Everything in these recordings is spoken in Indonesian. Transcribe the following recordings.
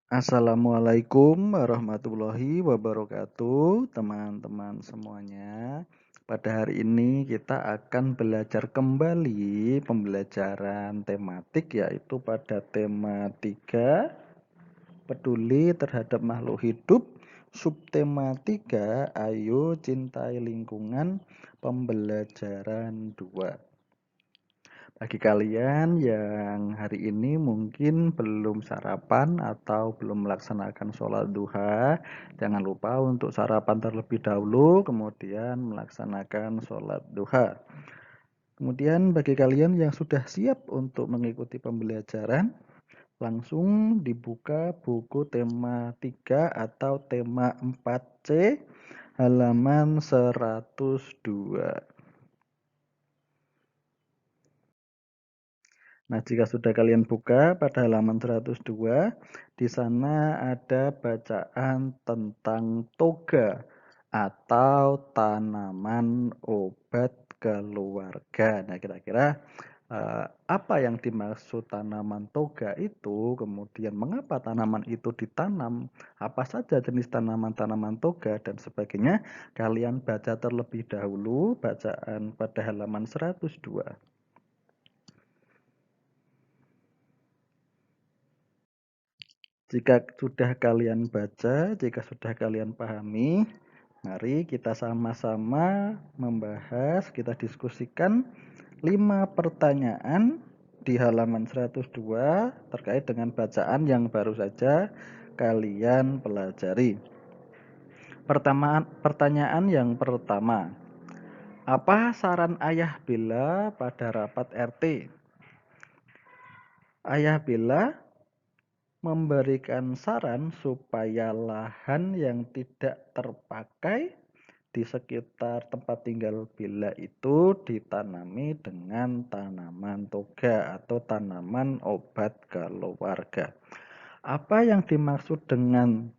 Assalamualaikum warahmatullahi wabarakatuh, teman-teman semuanya. Pada hari ini kita akan belajar kembali pembelajaran tematik, yaitu pada tema 3, peduli terhadap makhluk hidup, subtema 3, ayo cintai lingkungan, pembelajaran 2. Bagi kalian yang hari ini mungkin belum sarapan atau belum melaksanakan sholat duha, jangan lupa untuk sarapan terlebih dahulu, kemudian melaksanakan sholat duha. Kemudian bagi kalian yang sudah siap untuk mengikuti pembelajaran, langsung dibuka buku tema 3 atau tema 4C, halaman 102. Nah, jika sudah kalian buka pada halaman 102, di sana ada bacaan tentang toga atau tanaman obat keluarga. Nah, kira-kira apa yang dimaksud tanaman toga itu, kemudian mengapa tanaman itu ditanam, apa saja jenis tanaman-tanaman toga, dan sebagainya. Kalian baca terlebih dahulu bacaan pada halaman 102. Jika sudah kalian baca, jika sudah kalian pahami, mari kita sama-sama membahas, kita diskusikan 5 pertanyaan di halaman 102 terkait dengan bacaan yang baru saja kalian pelajari. Pertanyaan yang pertama, apa saran Ayah Bella pada rapat RT? Ayah Bella memberikan saran supaya lahan yang tidak terpakai di sekitar tempat tinggal Bella itu ditanami dengan tanaman toga atau tanaman obat keluarga. Apa yang dimaksud dengan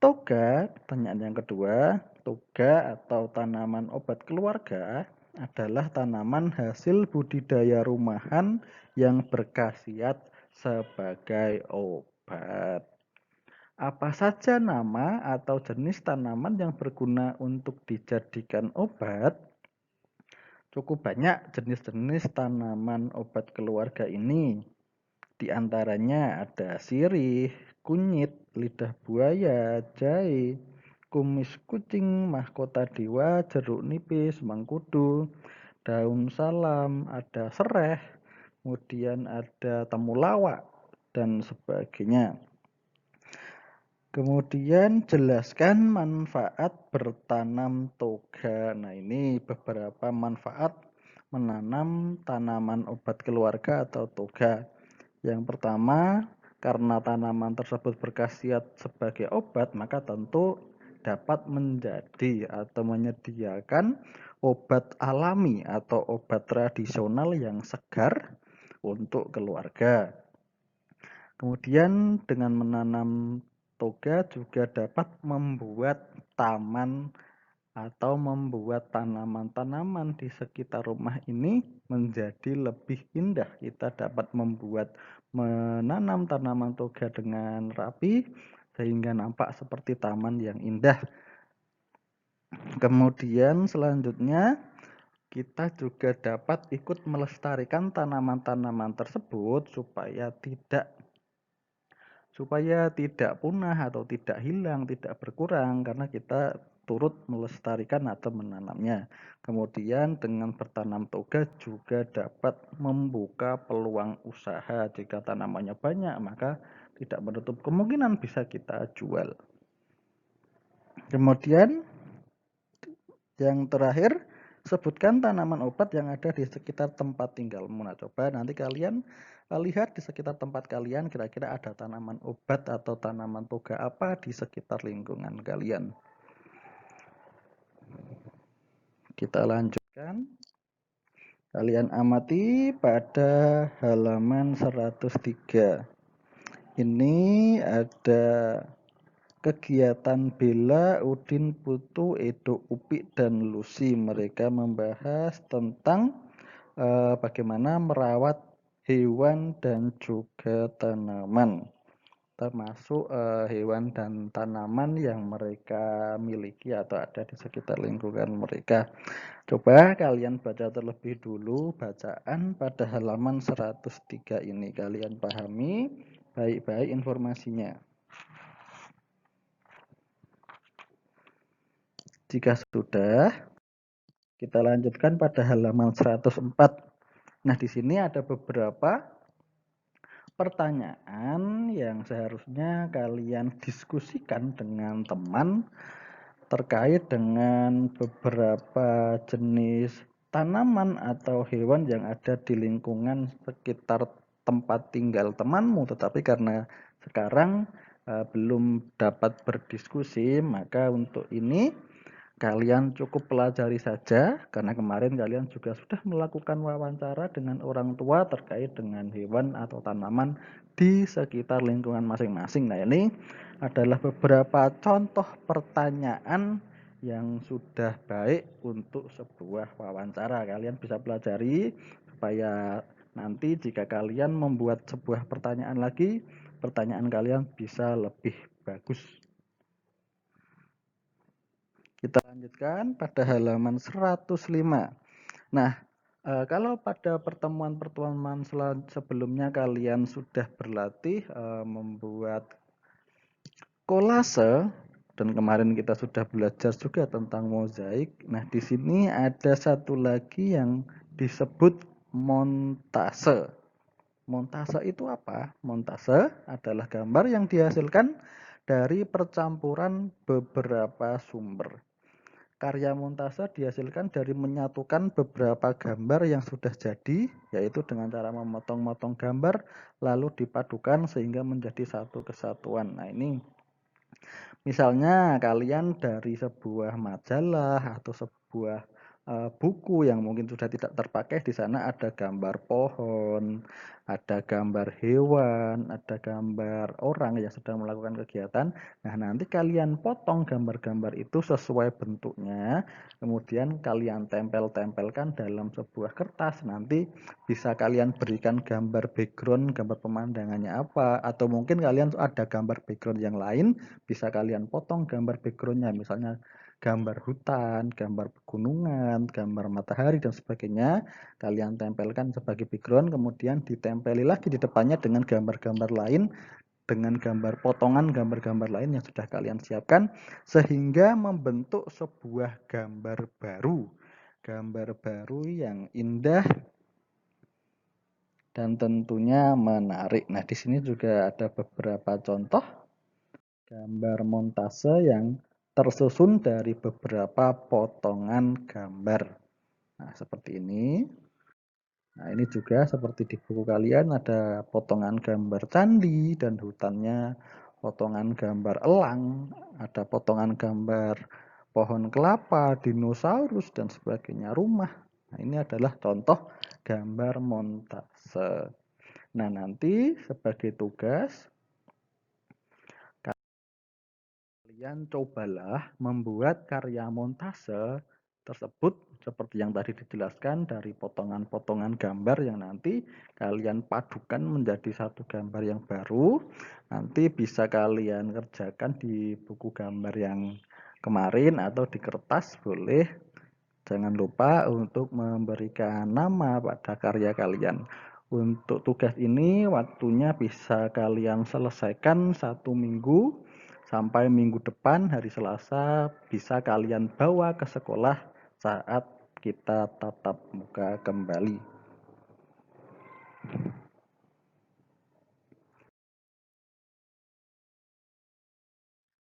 toga? Pertanyaan yang kedua, toga atau tanaman obat keluarga adalah tanaman hasil budidaya rumahan yang berkhasiat sebagai obat. Apa saja nama atau jenis tanaman yang berguna untuk dijadikan obat? Cukup banyak jenis-jenis tanaman obat keluarga ini. Di antaranya ada sirih, kunyit, lidah buaya, jahe, kumis kucing, mahkota dewa, jeruk nipis, mengkudu, daun salam, ada sereh, kemudian ada temulawak, dan sebagainya. Kemudian jelaskan manfaat bertanam toga. Nah, ini beberapa manfaat menanam tanaman obat keluarga atau toga. Yang pertama, karena tanaman tersebut berkhasiat sebagai obat, maka tentu dapat menjadi atau menyediakan obat alami atau obat tradisional yang segar untuk keluarga. Kemudian dengan menanam toga juga dapat membuat taman atau membuat tanaman-tanaman di sekitar rumah ini menjadi lebih indah. Kita dapat menanam tanaman toga dengan rapi sehingga nampak seperti taman yang indah. Kemudian selanjutnya kita juga dapat ikut melestarikan tanaman-tanaman tersebut supaya tidak punah atau tidak hilang, tidak berkurang, karena kita turut melestarikan atau menanamnya. Kemudian dengan bertanam toga juga dapat membuka peluang usaha. Jika tanamannya banyak, maka tidak menutup kemungkinan bisa kita jual. Kemudian yang terakhir, sebutkan tanaman obat yang ada di sekitar tempat tinggalmu. Nah, coba nanti kalian lihat di sekitar tempat kalian kira-kira ada tanaman obat atau tanaman toga apa di sekitar lingkungan kalian. Kita lanjutkan. Kalian amati pada halaman 103. Ini ada kegiatan Bella, Udin, Putu, Edo, Upik, dan Lucy. Mereka membahas tentang bagaimana merawat hewan dan juga tanaman. termasuk hewan dan tanaman yang mereka miliki atau ada di sekitar lingkungan mereka. Coba kalian baca terlebih dulu bacaan pada halaman 103 ini. Kalian pahami baik-baik informasinya. Jika sudah, kita lanjutkan pada halaman 104. Nah, di sini ada beberapa pertanyaan yang seharusnya kalian diskusikan dengan teman terkait dengan beberapa jenis tanaman atau hewan yang ada di lingkungan sekitar tempat tinggal temanmu, tetapi karena sekarang belum dapat berdiskusi, maka untuk ini kalian cukup pelajari saja, karena kemarin kalian juga sudah melakukan wawancara dengan orang tua terkait dengan hewan atau tanaman di sekitar lingkungan masing-masing. Nah, ini adalah beberapa contoh pertanyaan yang sudah baik untuk sebuah wawancara. Kalian bisa pelajari supaya nanti jika kalian membuat sebuah pertanyaan lagi, pertanyaan kalian bisa lebih bagus. Kita lanjutkan pada halaman 105. Nah, kalau pada pertemuan-pertemuan sebelumnya kalian sudah berlatih membuat kolase, dan kemarin kita sudah belajar juga tentang mozaik. Nah, di sini ada satu lagi yang disebut montase. Montase itu apa? Montase adalah gambar yang dihasilkan dari percampuran beberapa sumber. Karya montase dihasilkan dari menyatukan beberapa gambar yang sudah jadi, yaitu dengan cara memotong-motong gambar lalu dipadukan sehingga menjadi satu kesatuan. Nah, ini misalnya kalian dari sebuah majalah atau sebuah buku yang mungkin sudah tidak terpakai, di sana ada gambar pohon, ada gambar hewan, ada gambar orang yang sedang melakukan kegiatan. Nah, nanti kalian potong gambar-gambar itu sesuai bentuknya, kemudian kalian tempel-tempelkan dalam sebuah kertas. Nanti bisa kalian berikan gambar background, gambar pemandangannya apa, atau mungkin kalian ada gambar background yang lain, bisa kalian potong gambar backgroundnya, misalnya gambar hutan, gambar pegunungan, gambar matahari dan sebagainya, kalian tempelkan sebagai background, kemudian ditempeli lagi di depannya dengan gambar-gambar lain, dengan gambar potongan gambar-gambar lain yang sudah kalian siapkan, sehingga membentuk sebuah gambar baru yang indah dan tentunya menarik. Nah, di sini juga ada beberapa contoh gambar montase yang tersusun dari beberapa potongan gambar. Nah, seperti ini. Nah, ini juga seperti di buku kalian ada potongan gambar candi dan hutannya, potongan gambar elang, ada potongan gambar pohon kelapa, dinosaurus dan sebagainya, rumah. Nah, ini adalah contoh gambar montase. Nah, nanti sebagai tugas kalian cobalah membuat karya montase tersebut seperti yang tadi dijelaskan dari potongan-potongan gambar yang nanti kalian padukan menjadi satu gambar yang baru. Nanti bisa kalian kerjakan di buku gambar yang kemarin atau di kertas boleh. Jangan lupa untuk memberikan nama pada karya kalian. Untuk tugas ini waktunya bisa kalian selesaikan 1 minggu. Sampai minggu depan hari Selasa bisa kalian bawa ke sekolah saat kita tatap muka kembali.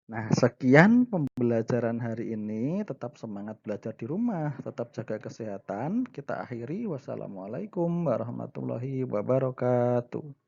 Nah, sekian pembelajaran hari ini. Tetap semangat belajar di rumah, tetap jaga kesehatan. Kita akhiri. Wassalamualaikum warahmatullahi wabarakatuh.